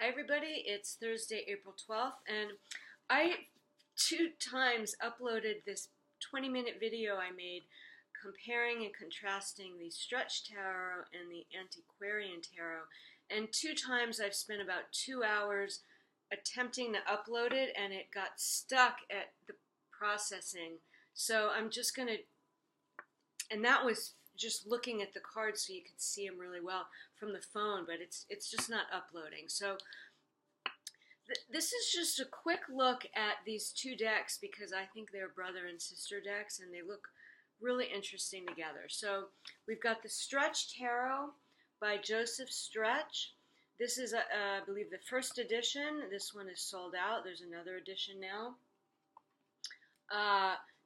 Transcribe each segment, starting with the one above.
Hi everybody, it's Thursday, April 12th, and I 2 times uploaded this 20-minute video I made comparing and contrasting the Stretch Tarot and the Antiquarian Tarot, and 2 times I've spent about 2 hours attempting to upload it, and it got stuck at the processing. So I'm just going to, and that was just looking at the cards so you could see them really well from the phone, but it's just not uploading. So this is just a quick look at these 2 decks because I think they're brother and sister decks and they look really interesting together. So we've got the Stretch Tarot by Joseph Stretch. This is, I believe, the first edition. This one is sold out. There's another edition now.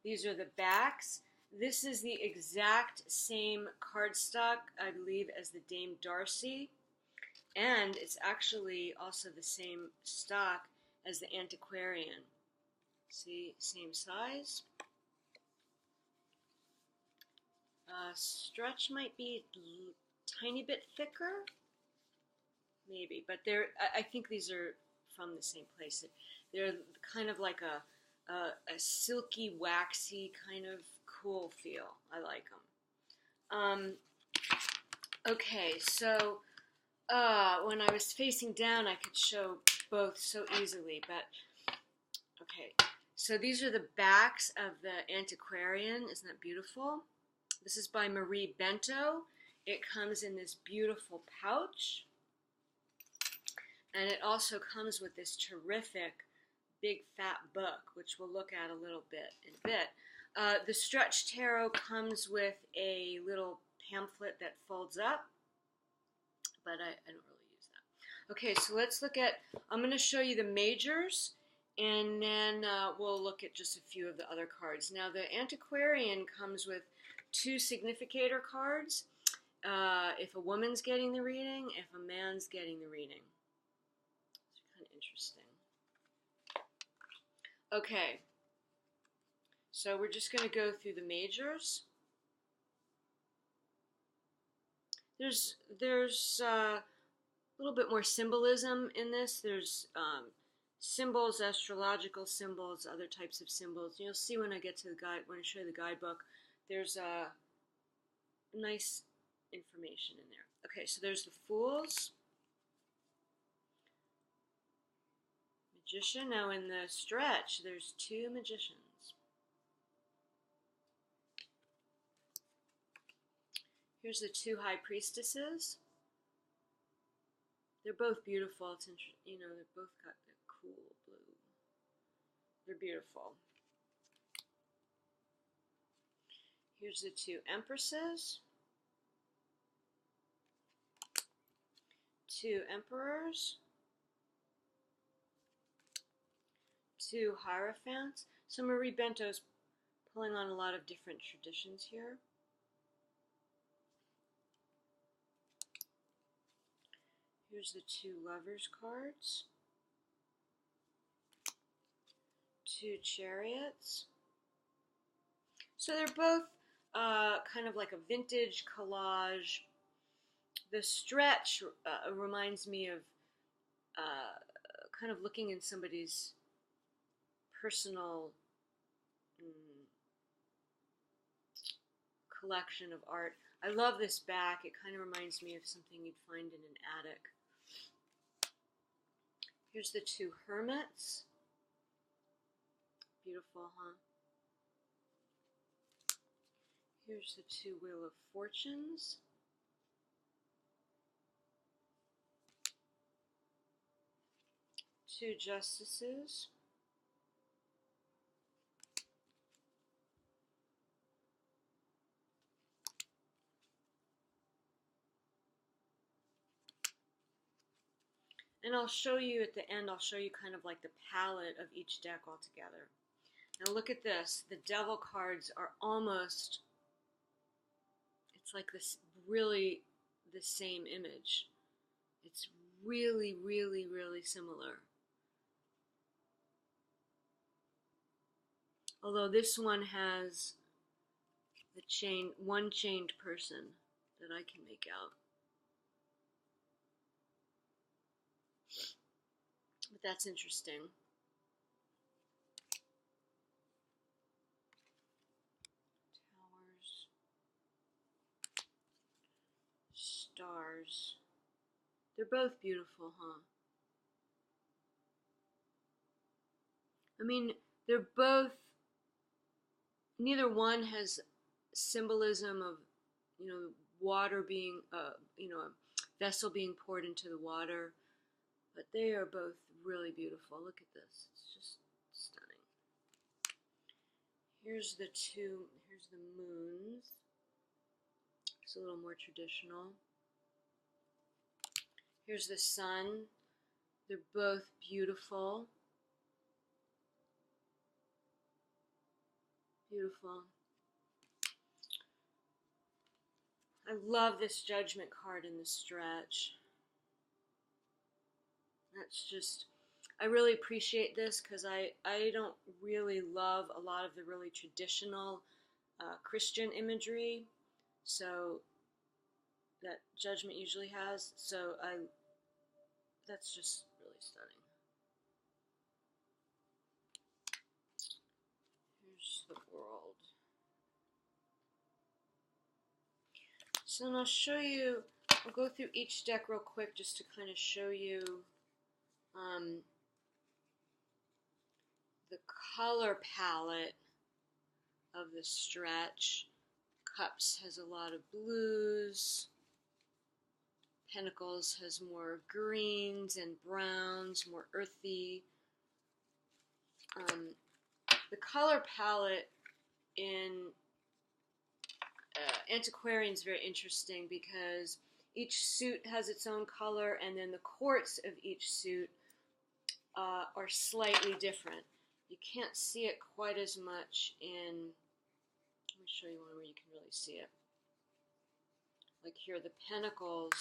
These are the backs. This is the exact same cardstock, I believe, as the Dame Darcy. And it's actually also the same stock as the Antiquarian. See, same size. Stretch might be a tiny bit thicker, maybe, but I think these are from the same place. They're kind of like a silky, waxy kind of cool feel. I like them. Okay, so when I was facing down, I could show both so easily, but okay. So these are the backs of the Antiquarian. Isn't that beautiful? This is by Marie Bento. It comes in this beautiful pouch, and it also comes with this terrific big fat book, which we'll look at a little bit in a bit. The Stretch Tarot comes with a little pamphlet that folds up, but I don't really use that. Okay, so let's look at, I'm going to show you the majors, and then we'll look at just a few of the other cards. Now, the Antiquarian comes with 2 significator cards, if a woman's getting the reading, if a man's getting the reading. It's kind of interesting. Okay, so we're just going to go through the majors. There's a little bit more symbolism in this. There's symbols, astrological symbols, other types of symbols. You'll see when I get to the guide, when I show you the guidebook, there's nice information in there. Okay, so there's the Fools, Magician. Now in the Stretch, there's 2 magicians. Here's the 2 High Priestesses. They're both beautiful. It's you know, they've both got the cool blue. They're beautiful. Here's the 2 Empresses. 2 Emperors. 2 Hierophants. So Marie Bento's pulling on a lot of different traditions here. Here's the 2 Lovers cards. 2 Chariots. So they're both kind of like a vintage collage. The Stretch reminds me of kind of looking in somebody's personal collection of art. I love this back. It kind of reminds me of something you'd find in an attic. Here's the 2 Hermits. Beautiful, huh? Here's the 2 Wheel of Fortunes. Two Justices. And I'll show you at the end, I'll show you kind of like the palette of each deck altogether. Now look at this. The Devil cards are almost, it's like this really the same image. It's really, really, really similar. Although this one has the one chained person that I can make out. that's interesting. Towers. Stars. They're both beautiful, huh? I mean, they're both, neither one has symbolism of, water being, a vessel being poured into the water, but they are both really beautiful. Look at this. It's just stunning. Here's the moons. It's a little more traditional. Here's the sun. They're both beautiful. Beautiful. I love this Judgment card in the Stretch. That's just, I really appreciate this because I don't really love a lot of the really traditional Christian imagery, so that Judgment usually has. So that's just really stunning. Here's the World. So I'll show you, I'll go through each deck real quick just to kind of show you the color palette of the Stretch. Cups has a lot of blues. Pentacles has more greens and browns, more earthy. The color palette in Antiquarian is very interesting because each suit has its own color, and then the quartz of each suit are slightly different. You can't see it quite as much in, let me show you one where you can really see it. Like here, the pentacles,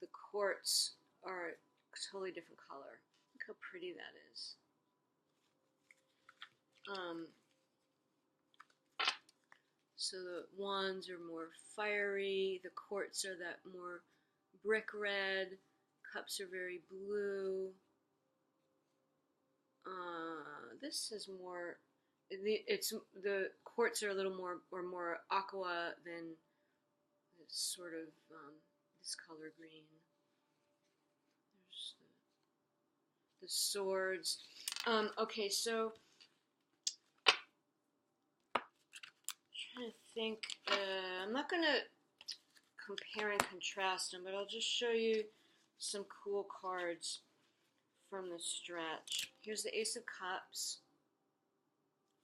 the quartz are a totally different color. Look how pretty that is. So the wands are more fiery, the quartz are that more brick red, cups are very blue. This is more, the quartz are a little more aqua than this sort of this color green. There's the swords. Okay, so I'm trying to think. I'm not going to compare and contrast them, but I'll just show you some cool cards from the Stretch. Here's the Ace of Cups.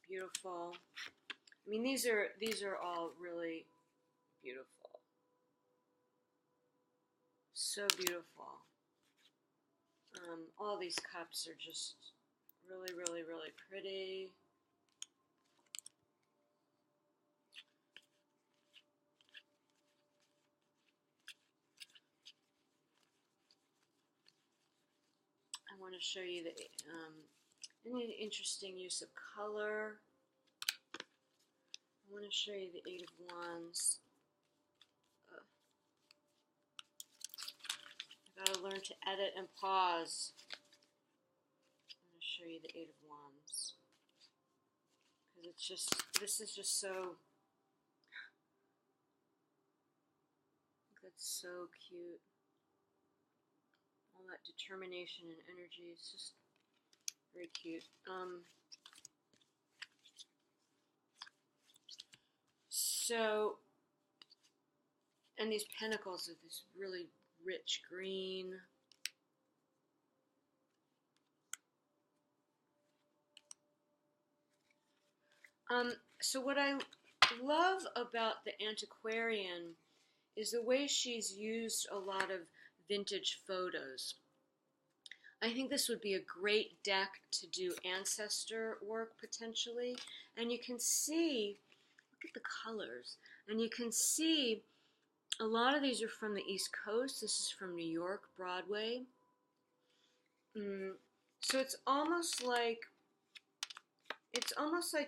Beautiful. I mean, these are all really beautiful. So beautiful. All these cups are just really, really, really pretty. I want to show you any interesting use of color. I want to show you the Eight of Wands. I've got to learn to edit and pause. I'm going to show you the Eight of Wands. Because it's just, this is just so, that's so cute. All that determination and energy, it's just very cute. So, and these pentacles are this really rich green. So what I love about the Antiquarian is the way she's used a lot of vintage photos. I think this would be a great deck to do ancestor work potentially. And you can see, look at the colors, and you can see a lot of these are from the East Coast. This is from New York, Broadway. So it's almost like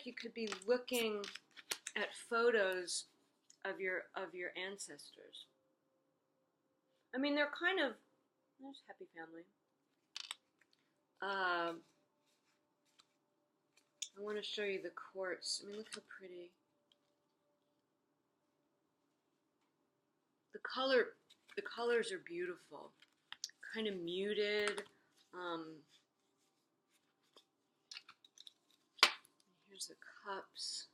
you could be looking at photos of your ancestors. I mean, they're kind of, there's Happy Family. I want to show you the quartz. I mean, look how pretty. The colors are beautiful. Kind of muted. Here's the cups.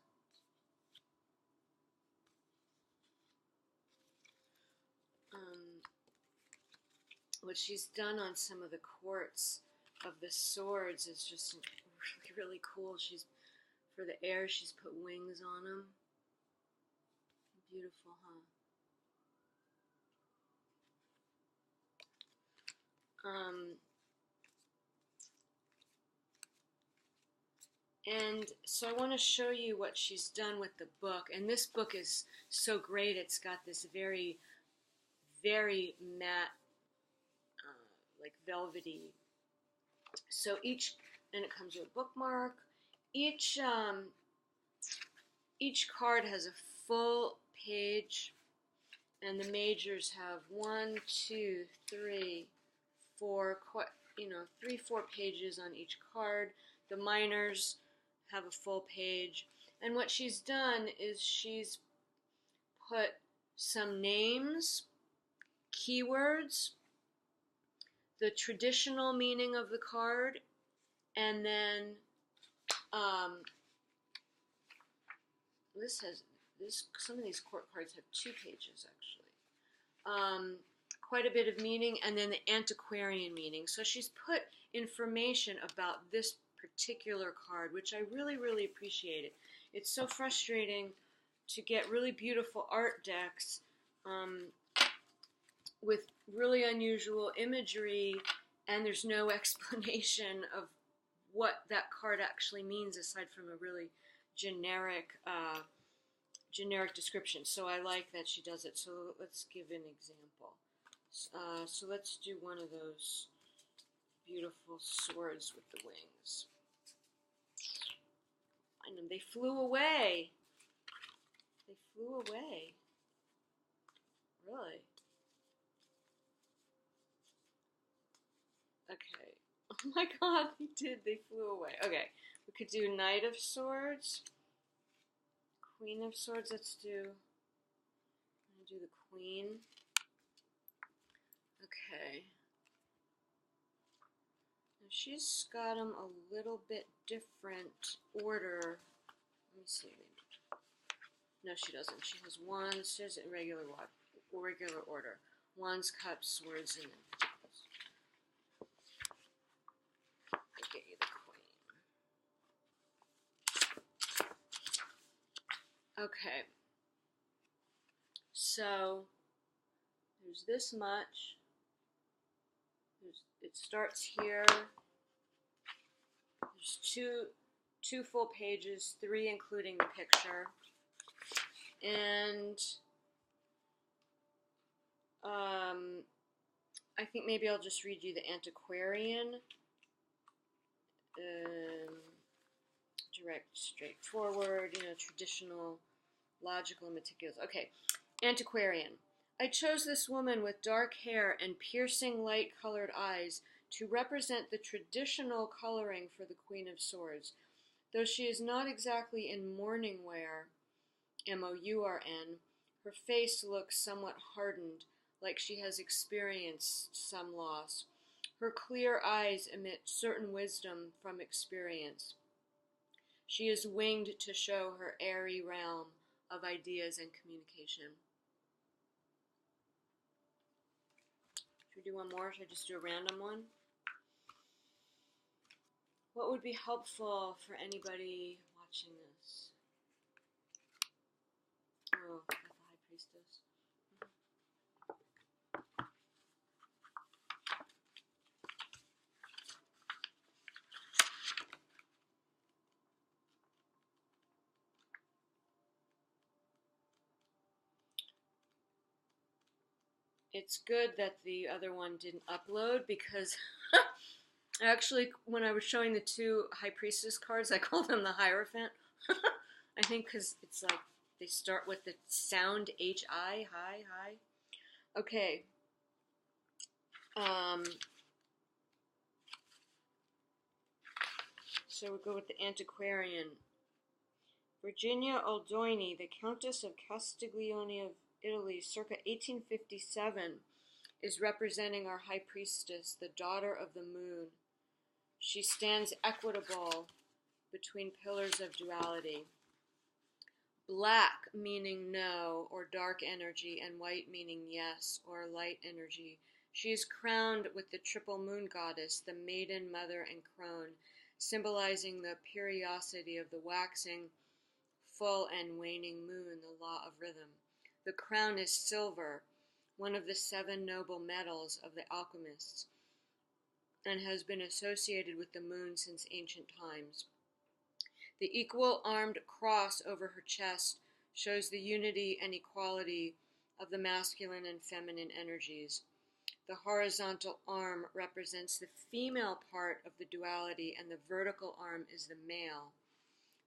What she's done on some of the quartz of the swords is just really, really cool. For the air, she's put wings on them. Beautiful, huh? And so I want to show you what she's done with the book. And this book is so great. It's got this very, very matte, like velvety. So and it comes with a bookmark. Each card has a full page, and the majors have 1, 2, 3, 4, 4 pages on each card. The minors have a full page, and what she's done is she's put some names, keywords, the traditional meaning of the card, and then some of these court cards have 2 pages actually. Quite a bit of meaning, and then the antiquarian meaning. So she's put information about this particular card, which I really, really appreciate it. It's so frustrating to get really beautiful art decks with really unusual imagery, and there's no explanation of what that card actually means aside from a really generic description. So I like that she does it. So let's give an example. So let's do one of those beautiful swords with the wings. Find them. They flew away. They flew away. Really? Okay. Oh my god, they did. They flew away. Okay. We could do Knight of Swords. Queen of Swords. Let's do... I'm going to do the Queen. Okay. Now she's got them a little bit different order. Let me see. No, she doesn't. She has wands. She has it in regular order. Wands, cups, swords, and then I'll get you the Queen. Okay. So there's this much. It starts here. There's two full pages, 3 including the picture. And I think maybe I'll just read you the Antiquarian. Direct, straightforward, traditional, logical, and meticulous. Okay, Antiquarian. I chose this woman with dark hair and piercing light-colored eyes to represent the traditional coloring for the Queen of Swords. Though she is not exactly in mourning wear, M-O-U-R-N, her face looks somewhat hardened, like she has experienced some loss. Her clear eyes emit certain wisdom from experience. She is winged to show her airy realm of ideas and communication. Should we do one more? Should I just do a random one? What would be helpful for anybody watching this? Oh, got the High Priestess. It's good that the other one didn't upload because actually when I was showing the 2 High Priestess cards, I called them the Hierophant. I think because it's like they start with the sound H-I, high. Okay. So we'll go with the Antiquarian. Virginia Oldoini, the Countess of Castiglione of Italy, circa 1857, is representing our High Priestess, the daughter of the moon. She stands equitable between pillars of duality. Black meaning no, or dark energy, and white meaning yes, or light energy. She is crowned with the triple moon goddess, the maiden, mother, and crone, symbolizing the periodicity of the waxing, full, and waning moon, the law of rhythm. The crown is silver, one of the 7 noble metals of the alchemists, and has been associated with the moon since ancient times. The equal armed cross over her chest shows the unity and equality of the masculine and feminine energies. The horizontal arm represents the female part of the duality, and the vertical arm is the male.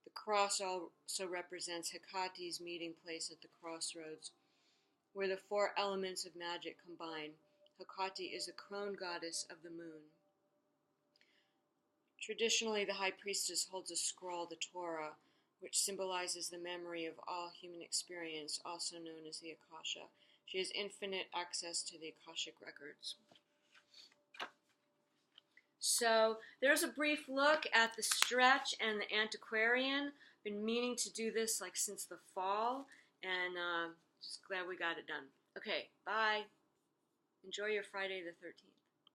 The cross also represents Hecate's meeting place at the crossroads, where the 4 elements of magic combine. Hecate is the crone goddess of the moon. Traditionally, the High Priestess holds a scroll, the Torah, which symbolizes the memory of all human experience, also known as the Akasha. She has infinite access to the Akashic records. So there's a brief look at the Stretch and the Antiquarian. Been meaning to do this like since the fall, and just glad we got it done. Okay, bye. Enjoy your Friday the 13th.